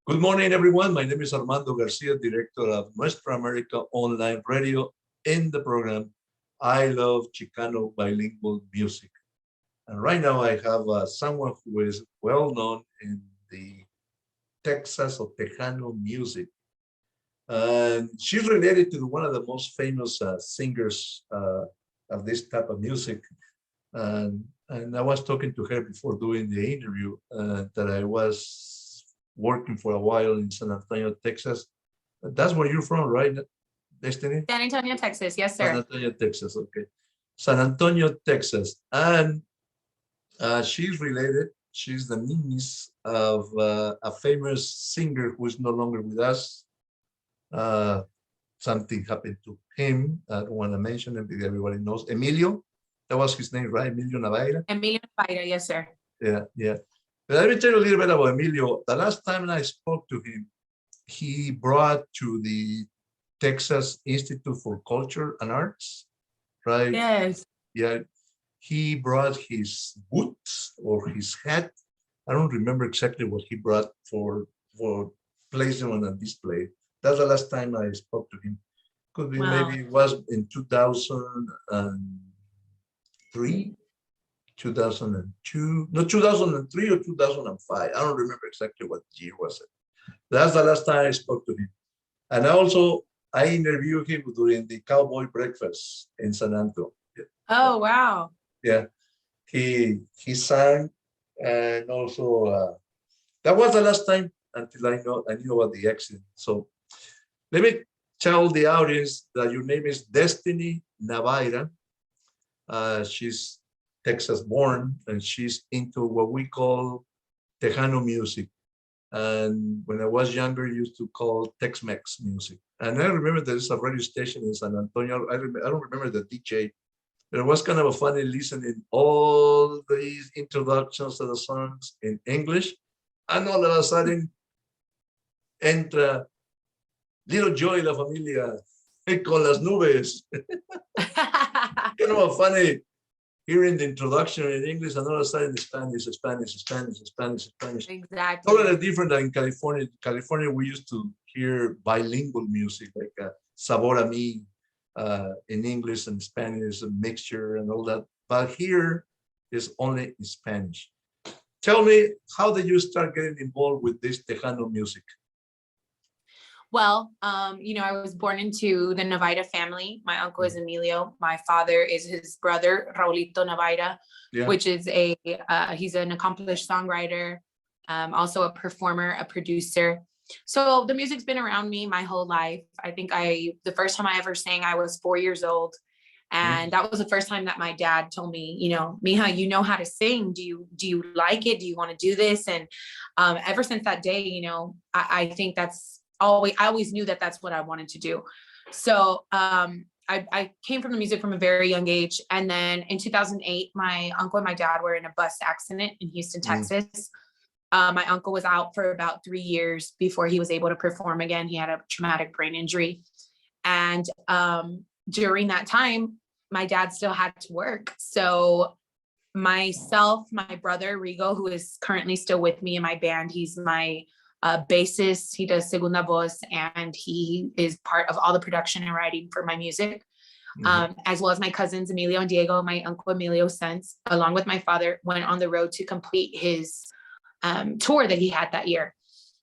Good morning, everyone. My name is Armando Garcia, Director of Nuestra America Online Radio. In the program, I love Chicano bilingual music. And right now I have someone who is well known in the Texas or Tejano music. And she's related to one of the most famous singers of this type of music. And I was talking to her before doing the interview that I was working for a while in San Antonio, Texas. That's where you're from, right, Destiny? San Antonio, Texas. Yes, San sir. Antonio, Texas. Okay. San Antonio, Texas. And she's related. She's the niece of a famous singer who is no longer with us. Uh, Something happened to him. I don't want to mention it because everybody knows. Emilio, that was his name, right? Emilio Navaira. Emilio Navaira, yes, sir. Yeah, yeah. But let me tell you a little bit about Emilio. The last time I spoke to him, he brought to the Texas Institute for Culture and Arts, right? Yes. Yeah, he brought his boots or his hat. I don't remember exactly what he brought for placing on a display. That's the last time I spoke to him. Could be Wow. maybe it was in 2003, 2002, no, 2003 or 2005. I don't remember exactly what year was it. That's the last time I spoke to him. And also, I interviewed him during the Cowboy Breakfast in San Antonio. Oh, wow. Yeah, he sang, and also that was the last time until I knew about the accident. So let me tell the audience that your name is Destiny Navaira. She's Texas born, and she's into what we call Tejano music. And when I was younger, used to call Tex-Mex music. And I remember there's a radio station in San Antonio. I don't remember the DJ, but it was kind of a funny listening all these introductions to the songs in English. And all of a sudden, entra Little Joy La Familia con las nubes. Kind of a funny hearing the introduction in English and all of a sudden Spanish. Exactly. Totally different than in California. California, we used to hear bilingual music like Sabor a Mi in English and Spanish, a mixture and all that. But here is only in Spanish. Tell me, how did you start getting involved with this Tejano music? Well, I was born into the Navaira family. My uncle is Emilio. My father is his brother, Raulito Navaira, which is he's an accomplished songwriter, also a performer, a producer. So the music's been around me my whole life. I think the first time I ever sang, I was 4 years old. And that was the first time that my dad told me, Mija, you know how to sing. Do you like it? Do you want to do this? And ever since that day, I think I always knew that that's what I wanted to do. So I came from the music from a very young age. And then in 2008, my uncle and my dad were in a bus accident in Houston, Texas. My uncle was out for about 3 years before he was able to perform again. He had a traumatic brain injury. And during that time, my dad still had to work. So myself, my brother, Rigo, who is currently still with me in my band, he's my bassist. He does segunda voz, and he is part of all the production and writing for my music, as well as my cousins, Emilio and Diego, my uncle Emilio's sons, along with my father, went on the road to complete his tour that he had that year.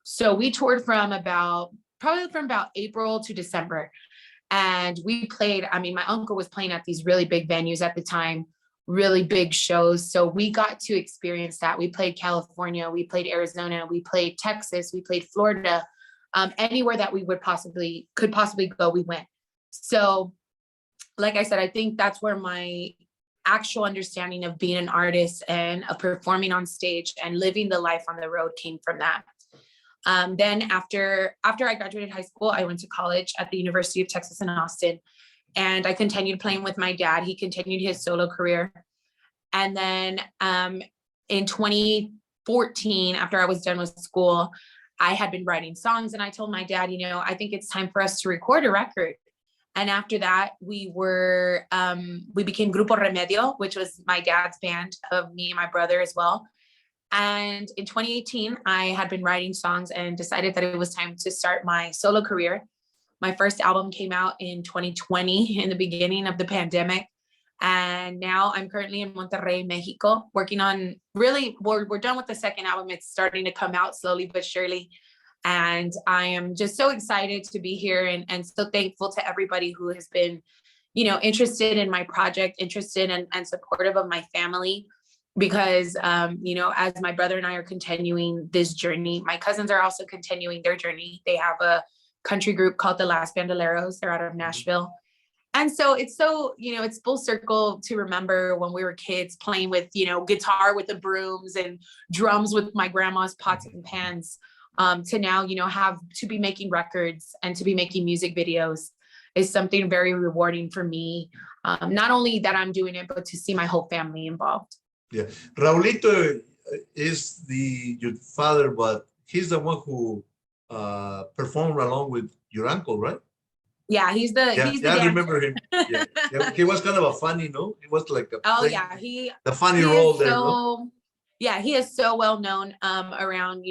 So we toured probably from about April to December. And we played, my uncle was playing at these really big venues at the time, really big shows. So we got to experience that. We played California, we played Arizona, we played Texas, we played Florida, anywhere that we could possibly go, we went. So like I said, I think that's where my actual understanding of being an artist and of performing on stage and living the life on the road came from that. Then after I graduated high school, I went to college at the University of Texas in Austin, and I continued playing with my dad. He continued his solo career. And then in 2014, after I was done with school, I had been writing songs, and I told my dad, I think it's time for us to record a record. And after that, we became Grupo Remedio, which was my dad's band of me and my brother as well. And in 2018, I had been writing songs and decided that it was time to start my solo career. My first album came out in 2020, in the beginning of the pandemic. And now I'm currently in Monterrey, Mexico, working on really, we're done with the second album. It's starting to come out slowly but surely. And I am just so excited to be here and so thankful to everybody who has been, interested in my project, interested and supportive of my family. Because, as my brother and I are continuing this journey, my cousins are also continuing their journey. They have a country group called the Las Bandoleros. They're out of Nashville. And so, it's full circle to remember when we were kids playing with, guitar with the brooms and drums with my grandma's pots and pans, to now, have to be making records and to be making music videos is something very rewarding for me. Not only that I'm doing it, but to see my whole family involved. Yeah, Raulito is your father, but he's the one who performed along with your uncle, right? Yeah, he's the I remember him. Yeah. He was kind of a funny, no? He was like the funny role there, no? Yeah, he is so well known around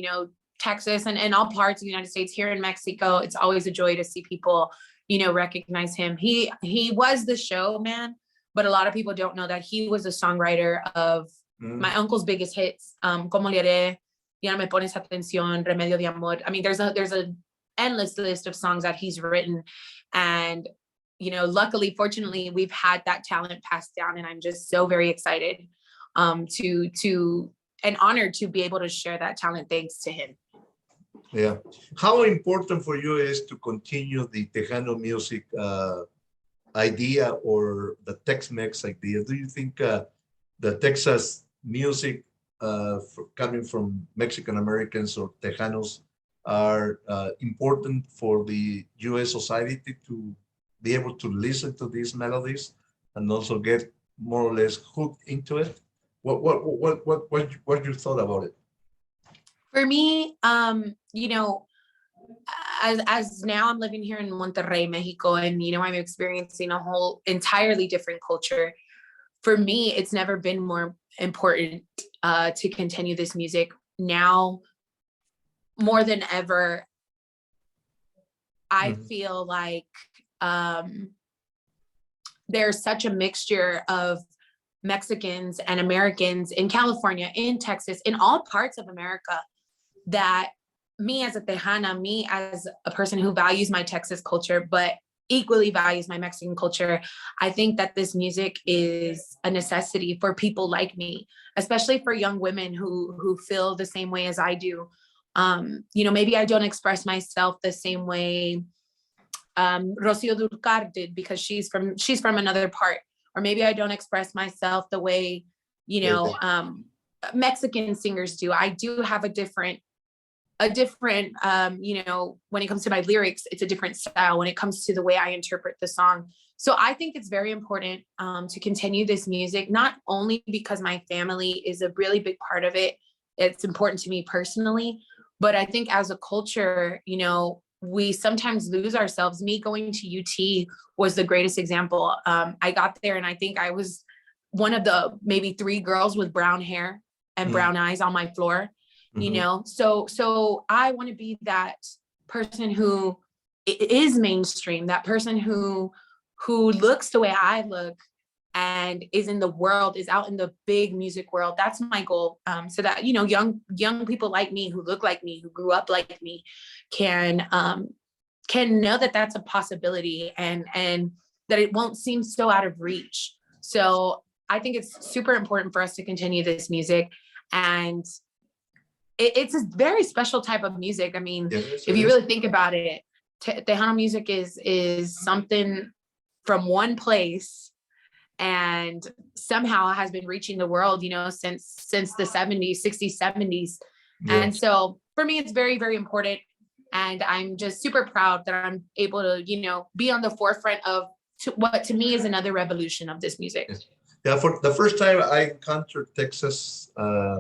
Texas and all parts of the United States. Here in Mexico, it's always a joy to see people recognize him. He was the showman. But a lot of people don't know that he was a songwriter of my uncle's biggest hits, Como le haré, Ya no me pones atención, Remedio de amor. I mean, there's an endless list of songs that he's written. And, luckily, fortunately, we've had that talent passed down. And I'm just so very excited to and honored to be able to share that talent thanks to him. Yeah. How important for you is to continue the Tejano music idea or the Tex-Mex idea? Do you think the Texas music coming from Mexican Americans or Tejanos are important for the U.S. society to be able to listen to these melodies and also get more or less hooked into it? What you thought about it? For me, as now I'm living here in Monterrey, Mexico, and I'm experiencing a whole entirely different culture. For me, it's never been more important to continue this music. Now, more than ever, I feel like there's such a mixture of Mexicans and Americans in California, in Texas, in all parts of America, that me as a Tejana, me as a person who values my Texas culture, but equally values my Mexican culture, I think that this music is a necessity for people like me, especially for young women who feel the same way as I do. Maybe I don't express myself the same way Rocio Durcar did because she's from another part, or maybe I don't express myself the way Mexican singers do. I do have a different when it comes to my lyrics, it's a different style when it comes to the way I interpret the song. So I think it's very important to continue this music, not only because my family is a really big part of it. It's important to me personally, but I think as a culture, we sometimes lose ourselves. Me going to UT was the greatest example. I got there and I think I was one of the maybe 3 girls with brown hair and brown eyes on my floor. So I want to be that person who is mainstream, that person who looks the way I look and is in the world, is out in the big music world. That's my goal. So that, young people like me, who look like me, who grew up like me, can know that that's a possibility and that it won't seem so out of reach. So I think it's super important for us to continue this music, and it's a very special type of music. I mean, if you really think about it, Tejano music is something from one place and somehow has been reaching the world, since the 70s, 60s, 70s. Yeah. And so for me, it's very, very important. And I'm just super proud that I'm able to, be on the forefront of what to me is another revolution of this music. Yes. Yeah, for the first time I encountered Texas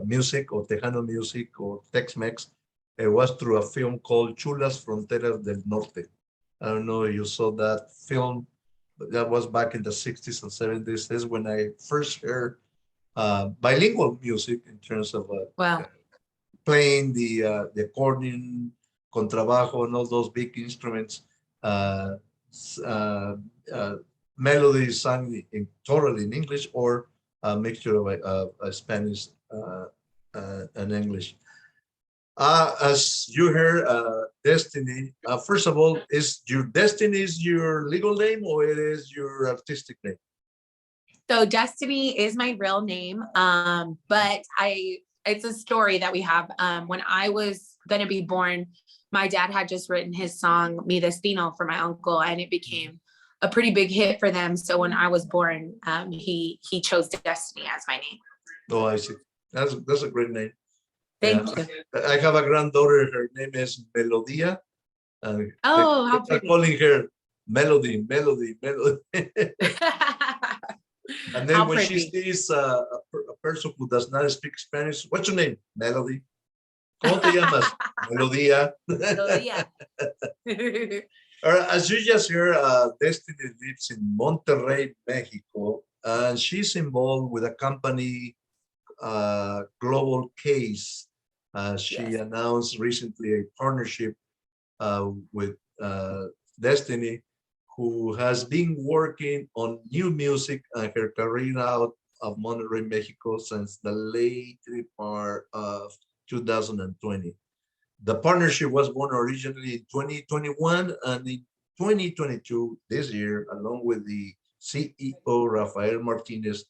music or Tejano music or Tex-Mex, it was through a film called Chulas Fronteras del Norte. I don't know if you saw that film, but that was back in the 60s and 70s. This is when I first heard bilingual music in terms of Wow. playing the accordion, contrabajo, and all those big instruments. Uh, uh, melodies sung totally in English or a mixture of Spanish and English. As you heard, Destiny. First of all, is your Destiny is your legal name or it is your artistic name? So Destiny is my real name, but it's a story that we have. When I was gonna be born, my dad had just written his song Mi Destino for my uncle, and it became a pretty big hit for them. So when I was born, he chose Destiny as my name. Oh, I see. That's a great name. Thank you. I have a granddaughter. Her name is Melodia. Oh, how they're pretty. calling her Melody. And then How when pretty. she sees a person who does not speak Spanish, what's your name? Melody. ¿Cómo te llamas? Melodia. Melodia. As you just heard, Destiny lives in Monterrey, Mexico, and she's involved with a company, Global Case. She Yes. announced recently a partnership with Destiny, who has been working on new music and her career out of Monterrey, Mexico since the late part of 2020. The partnership was born originally in 2021 and in 2022, this year, along with the CEO, Rafael Martinez,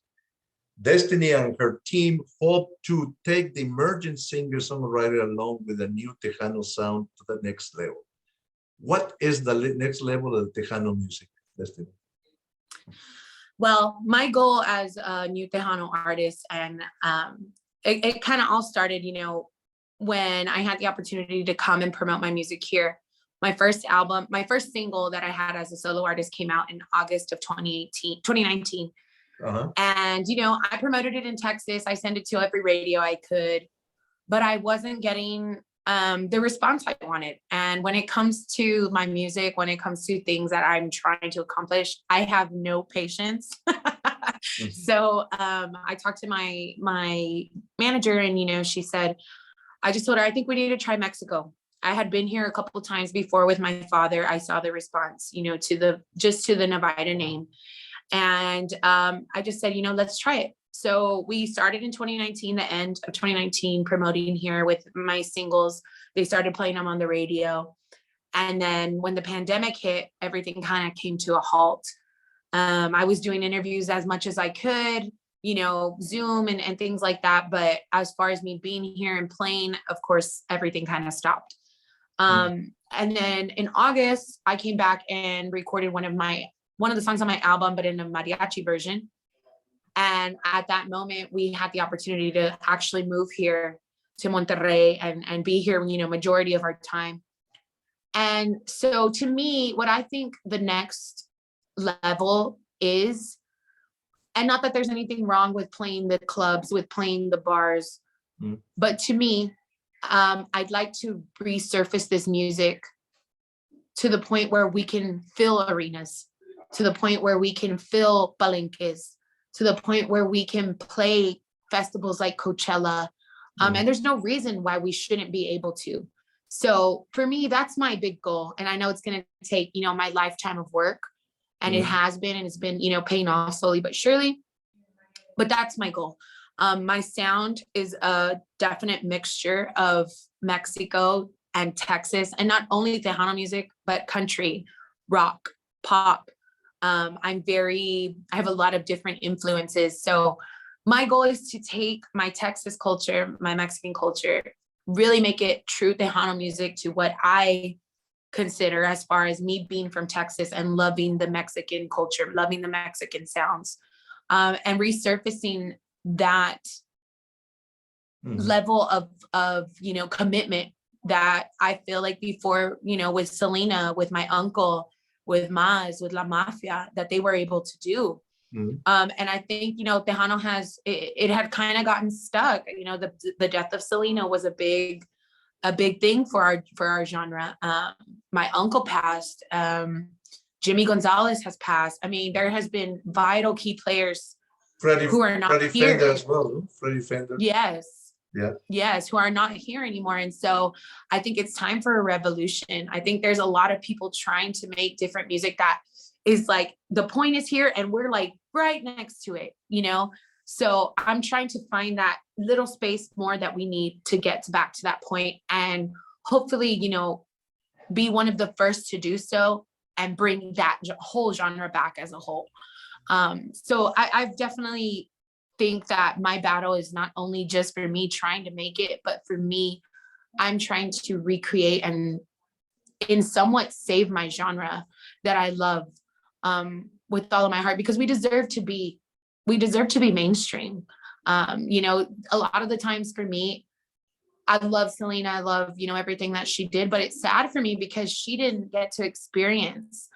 Destiny and her team hope to take the emerging singer-songwriter along with a new Tejano sound to the next level. What is the next level of Tejano music, Destiny? Well, my goal as a new Tejano artist, and it kind of all started, when I had the opportunity to come and promote my music here. My first single that I had as a solo artist came out in August of 2019. And, I promoted it in Texas. I sent it to every radio I could, but I wasn't getting the response I wanted. And when it comes to my music, when it comes to things that I'm trying to accomplish, I have no patience. So I talked to my manager, and, she said, I just told her, I think we need to try Mexico. I had been here a couple of times before with my father. I saw the response, to the Navaira name. And I just said, let's try it. So we started in 2019, the end of 2019, promoting here with my singles. They started playing them on the radio. And then when the pandemic hit, everything kind of came to a halt. I was doing interviews as much as I could, Zoom and things like that. But as far as me being here and playing, of course, everything kind of stopped. And then in August, I came back and recorded one of the songs on my album, but in a mariachi version. And at that moment, we had the opportunity to actually move here to Monterrey and be here, majority of our time. And so to me, what I think the next level is, and not that there's anything wrong with playing the clubs, with playing the bars, but to me, I'd like to resurface this music to the point where we can fill arenas, to the point where we can fill palenques, to the point where we can play festivals like Coachella. And there's no reason why we shouldn't be able to. So for me, that's my big goal. And I know it's going to take, my lifetime of work, and it has been, and it's been, paying off slowly but surely. But that's my goal. My sound is a definite mixture of Mexico and Texas, and not only Tejano music, but country, rock, pop. I have a lot of different influences. So my goal is to take my Texas culture, my Mexican culture, really make it true Tejano music to what I consider as far as me being from Texas and loving the Mexican culture, loving the Mexican sounds, and resurfacing that level of commitment that I feel like before, with Selena, with my uncle, with Maz, with La Mafia, that they were able to do. And I think, Tejano it had kind of gotten stuck. The death of Selena was a big thing for our genre. My uncle passed. Jimmy Gonzalez has passed. I mean, there has been vital key players who are not Freddie here. Fender as well, no? Freddie Fender. Yes. Yeah. Yes, who are not here anymore. And so I think it's time for a revolution. I think there's a lot of people trying to make different music that is like, the point is here and we're like right next to it, you know? So I'm trying to find that little space more that we need to get back to that point and hopefully, you know, be one of the first to do so and bring that whole genre back as a whole. So I've definitely think that my battle is not only just for me trying to make it, but for me, I'm trying to recreate and in somewhat save my genre that I love with all of my heart, because we deserve to be mainstream. You know, a lot of the times for me, I love Selena, I love, you know, everything that she did, but it's sad for me because she didn't get to experience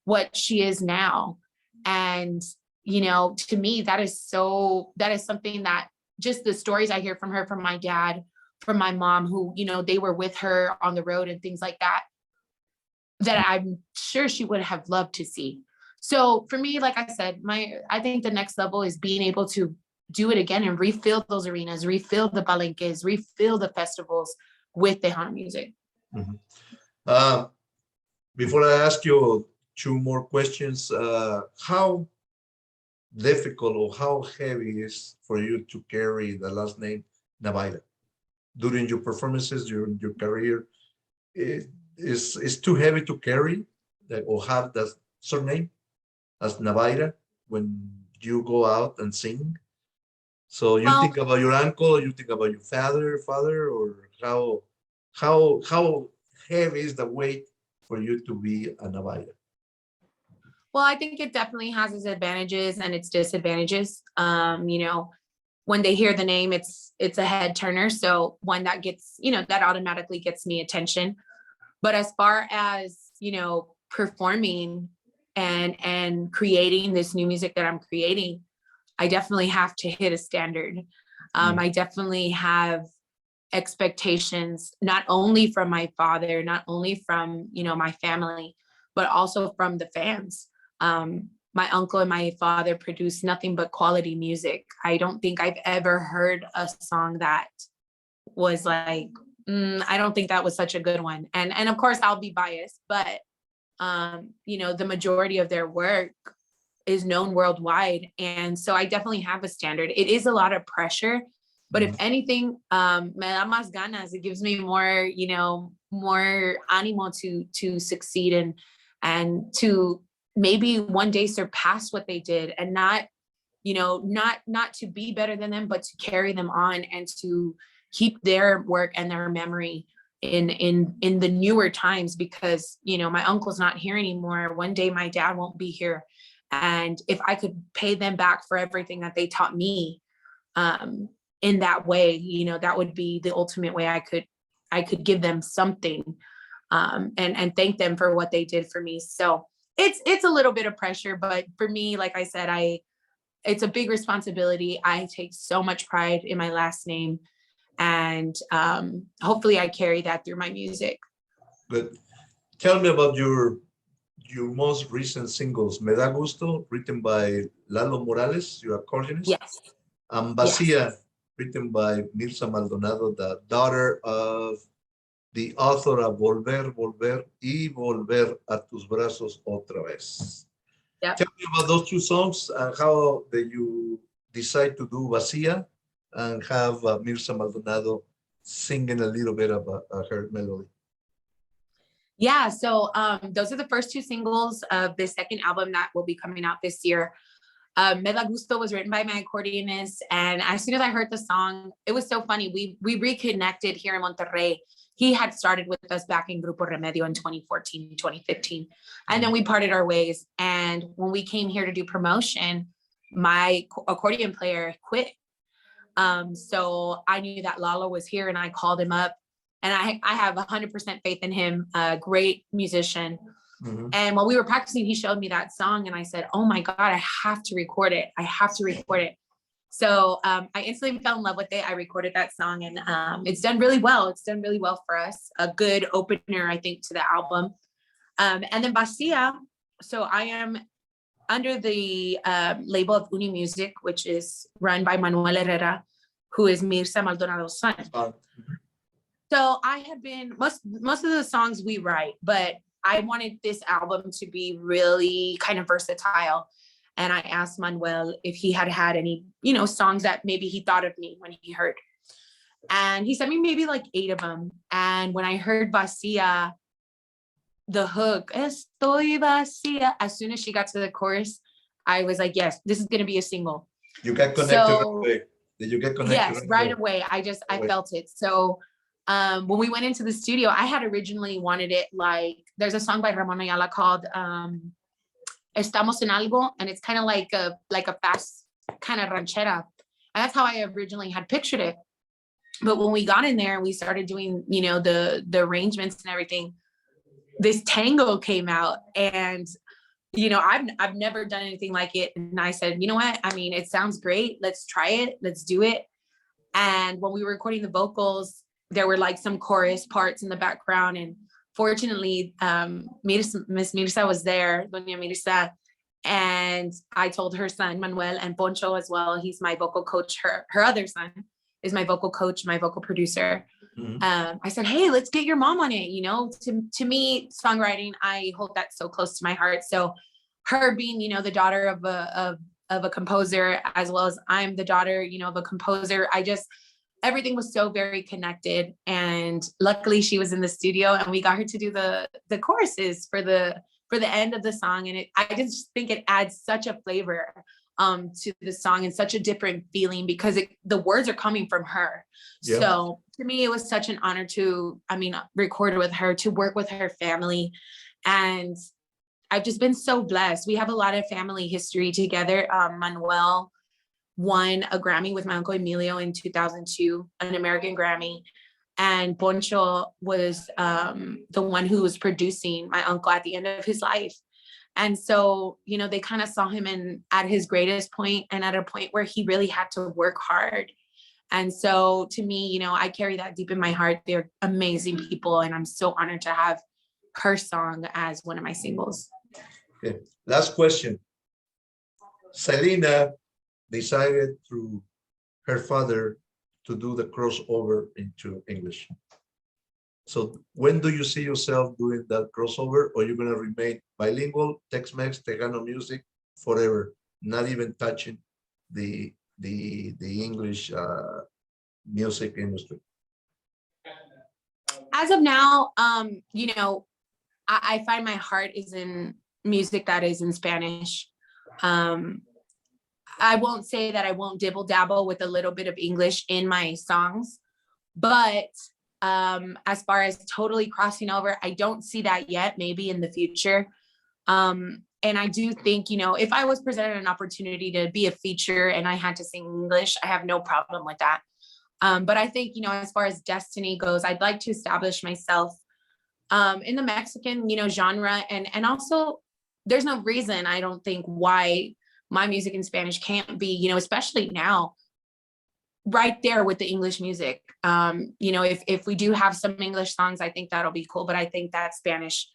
what she is now. And you know, to me, that is something that just the stories I hear from her, from my dad, from my mom, who, you know, they were with her on the road and things like that, that I'm sure she would have loved to see. So for me, like I said, I think the next level is being able to do it again and refill those arenas, refill the palenques, refill the festivals with Tejano music. Mm-hmm. Before I ask you two more questions, how difficult or how heavy is for you to carry the last name Navaira during your performances, during your career? Is too heavy to carry or have that surname as Navaira when you go out and sing? So you think about your uncle, you think about your father, or how heavy is the weight for you to be a Navaira? Well, I think it definitely has its advantages and its disadvantages. You know, when they hear the name, it's a head turner. So one that gets, you know, that automatically gets me attention. But as far as, you know, performing and creating this new music that I'm creating, I definitely have to hit a standard. I definitely have expectations, not only from my father, not only from, you know, my family, but also from the fans. My uncle and my father produce nothing but quality music. I don't think I've ever heard a song that was like, I don't think that was such a good one. And of course I'll be biased, but you know, the majority of their work is known worldwide. And so I definitely have a standard. It is a lot of pressure, but if anything, me da más ganas. It gives me more, you know, more ánimo to succeed and to maybe one day surpass what they did, and not, you know, not to be better than them, but to carry them on and to keep their work and their memory in the newer times, because, you know, my uncle's not here anymore. One day my dad won't be here. And if I could pay them back for everything that they taught me, in that way, you know, that would be the ultimate way I could give them something, and thank them for what they did for me. So it's a little bit of pressure, but for me, like I said, it's a big responsibility. I take so much pride in my last name, and hopefully I carry that through my music. Good. Tell me about your most recent singles. Me Da Gusto, written by Lalo Morales, your accordionist. Yes. Vacía, yes. written by Mirza Maldonado, the daughter of the author of Volver, Volver y Volver a tus brazos otra vez. Yep. Tell me about those two songs and how did you decide to do Vacía and have Mirza Maldonado singing a little bit about her melody. Yeah, so those are the first two singles of the second album that will be coming out this year. Me Da Gusto was written by my accordionist, and as soon as I heard the song, it was so funny. We reconnected here in Monterrey. He had started with us back in Grupo Remedio in 2014, 2015, and then we parted our ways. And when we came here to do promotion, my accordion player quit. So I knew that Lalo was here, and I called him up, and I have 100% faith in him, a great musician. Mm-hmm. And while we were practicing, he showed me that song, and I said, oh my God, I have to record it. I have to record it. So I instantly fell in love with it. I recorded that song, and it's done really well. It's done really well for us. A good opener, I think, to the album. And then Vacía. So I am under the label of Uni Music, which is run by Manuel Herrera, who is Mirza Maldonado's son. So I had been, most of the songs we write, but I wanted this album to be really kind of versatile. And I asked Manuel if he had any, songs that maybe he thought of me when he heard. And he sent me maybe like 8 of them. And when I heard Vacía, the hook, Estoy vacía, as soon as she got to the chorus, I was like, yes, this is going to be a single. You got connected right away. Did you get connected? Yes, right away. I felt it. So when we went into the studio, I had originally wanted it like, there's a song by Ramon Ayala called Estamos en Algo, and it's kind of like a fast kind of ranchera. And that's how I originally had pictured it. But when we got in there and we started doing, the arrangements and everything, this tango came out, and I've never done anything like it. And I said, you know what? I mean, it sounds great. Let's try it. Let's do it. And when we were recording the vocals, there were like some chorus parts in the background. And fortunately, Miss Mirza was there, Doña Mirza. And I told her son, Manuel, and Poncho as well. He's my vocal coach. Her other son is my vocal coach, my vocal producer. I said, hey, let's get your mom on it. To me, songwriting, I hold that so close to my heart. So her being, the daughter of a composer, as well as I'm the daughter, of a composer, everything was so very connected. And luckily she was in the studio and we got her to do the choruses for the end of the song. And I just think it adds such a flavor to the song and such a different feeling because the words are coming from her. Yeah. So to me, it was such an honor to, record with her, to work with her family. And I've just been so blessed. We have a lot of family history together. Manuel won a Grammy with my Uncle Emilio in 2002, an American Grammy. And Poncho was the one who was producing my uncle at the end of his life. And so, they kind of saw him at his greatest point and at a point where he really had to work hard. And so to me, I carry that deep in my heart. They're amazing people. And I'm so honored to have her song as one of my singles. Okay. Last question. Selena decided through her father to do the crossover into English. So when do you see yourself doing that crossover, or you're going to remain bilingual, Tex-Mex, Tejano music forever, not even touching the English music industry? As of now, I find my heart is in music that is in Spanish. I won't say that I won't dibble dabble with a little bit of English in my songs, but as far as totally crossing over, I don't see that yet, maybe in the future. And I do think, if I was presented an opportunity to be a feature and I had to sing English, I have no problem with that. But I think, as far as destiny goes, I'd like to establish myself in the Mexican, genre. And also there's no reason, I don't think, why my music in Spanish can't be, especially now, right there with the English music. If we do have some English songs, I think that'll be cool. But I think that Spanish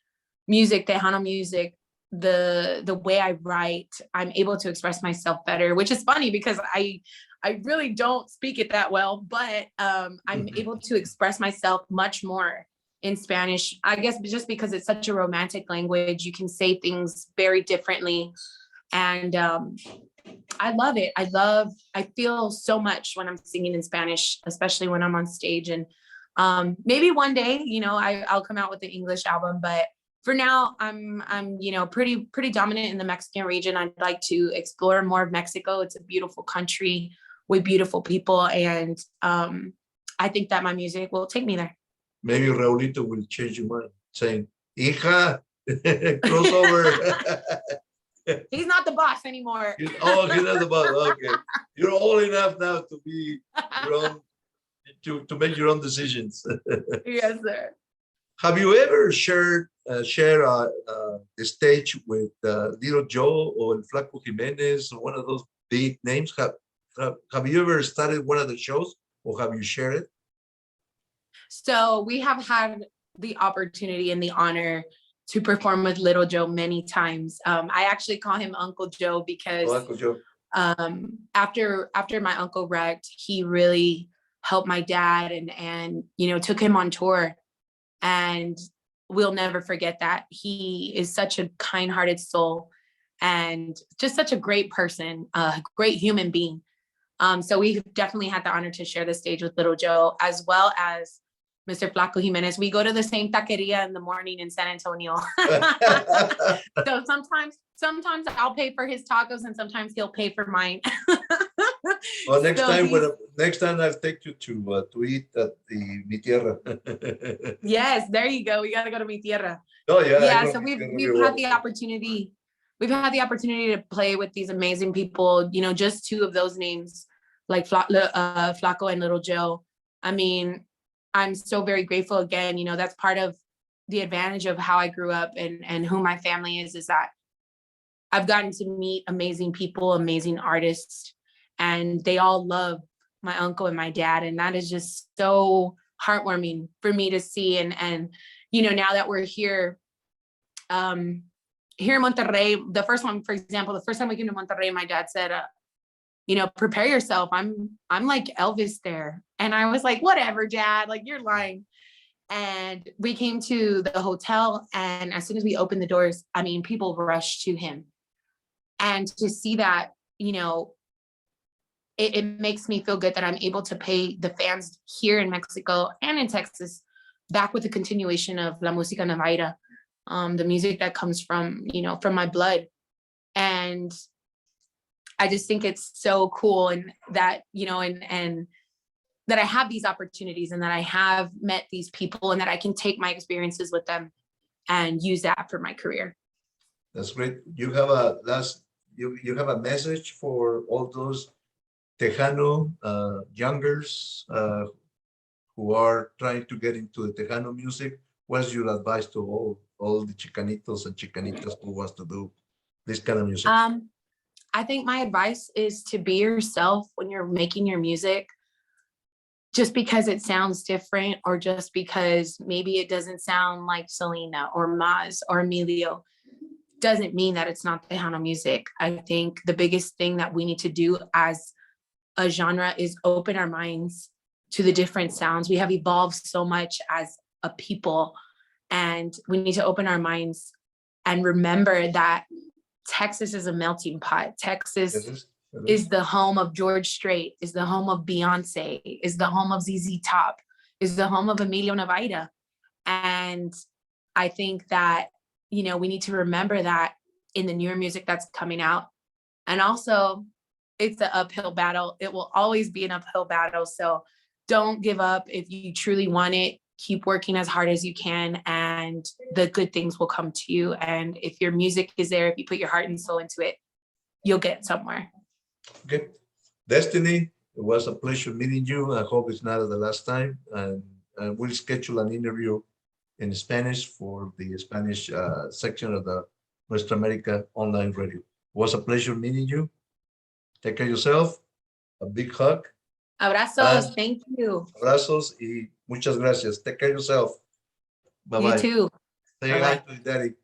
music, Tejano music, the way I write, I'm able to express myself better, which is funny because I really don't speak it that well, but I'm able to express myself much more in Spanish. I guess just because it's such a romantic language, you can say things very differently. And I love it. I feel so much when I'm singing in Spanish, especially when I'm on stage. And maybe one day, I'll come out with the English album, but for now, I'm pretty dominant in the Mexican region. I'd like to explore more of Mexico. It's a beautiful country with beautiful people. And I think that my music will take me there. Maybe Raulito will change your mind, saying, hija, crossover. He's not the boss anymore. He's not the boss. Okay. You're old enough now to be your own, to make your own decisions. Yes, sir. Have you ever shared the stage with Little Joe or Flaco Jimenez or one of those big names? Have you ever started one of the shows, or have you shared it? So we have had the opportunity and the honor to perform with Little Joe many times. I actually call him Uncle Joe because Uncle Joe. After my uncle wrecked, he really helped my dad and you know, took him on tour. And we'll never forget that. He is such a kind-hearted soul and just such a great person, a great human being. So we've definitely had the honor to share the stage with Little Joe, as well as Mr. Flaco Jimenez. We go to the same taqueria in the morning in San Antonio. So sometimes I'll pay for his tacos and sometimes he'll pay for mine. Well, next So time I'll take you to eat at the Mi Tierra. yes, there you go. We got to go to Mi Tierra. Oh yeah. Yeah, so we've had the opportunity. We've had the opportunity to play with these amazing people, you know, just two of those names, like Flaco and Little Joe. I mean, I'm so very grateful again, you know, that's part of the advantage of how I grew up and who my family is that I've gotten to meet amazing people, amazing artists, and they all love my uncle and my dad. And that is just so heartwarming for me to see. And you know, now that we're here, here in Monterrey, the first time we came to Monterrey, my dad said, you know, prepare yourself. I'm like Elvis there. And I was like, whatever, Dad, like you're lying. And we came to the hotel, and as soon as we opened the doors, I mean, people rushed to him. And to see that, you know, it makes me feel good that I'm able to pay the fans here in Mexico and in Texas back with the continuation of La Música Navaira, the music that comes from, you know, from my blood. And I just think it's so cool, and that, you know, and that I have these opportunities and that I have met these people and that I can take my experiences with them and use that for my career. That's great. You have a message for all those Tejano youngers who are trying to get into the Tejano music. What's your advice to all the Chicanitos and Chicanitas who wants to do this kind of music? I think my advice is to be yourself when you're making your music. Just because it sounds different, or just because maybe it doesn't sound like Selena or Maz or Emilio, doesn't mean that it's not Tejano music. I think the biggest thing that we need to do as a genre is open our minds to the different sounds. We have evolved so much as a people, and we need to open our minds and remember that Texas is a melting pot. Texas is the home of George Strait, is the home of Beyonce, is the home of ZZ Top, is the home of Emilio Navaira. And I think that, you know, we need to remember that in the newer music that's coming out. And also, it's an uphill battle. It will always be an uphill battle. So don't give up. If you truly want it, keep working as hard as you can, and the good things will come to you. And if your music is there, if you put your heart and soul into it, you'll get somewhere. Okay. Destiny, it was a pleasure meeting you. I hope it's not the last time. And we'll schedule an interview in Spanish for the Spanish section of the Nuestra America online radio. It was a pleasure meeting you. Take care of yourself. A big hug. Abrazos. Thank you. Abrazos y muchas gracias. Take care of yourself. Bye-bye. You too. Say hi to daddy.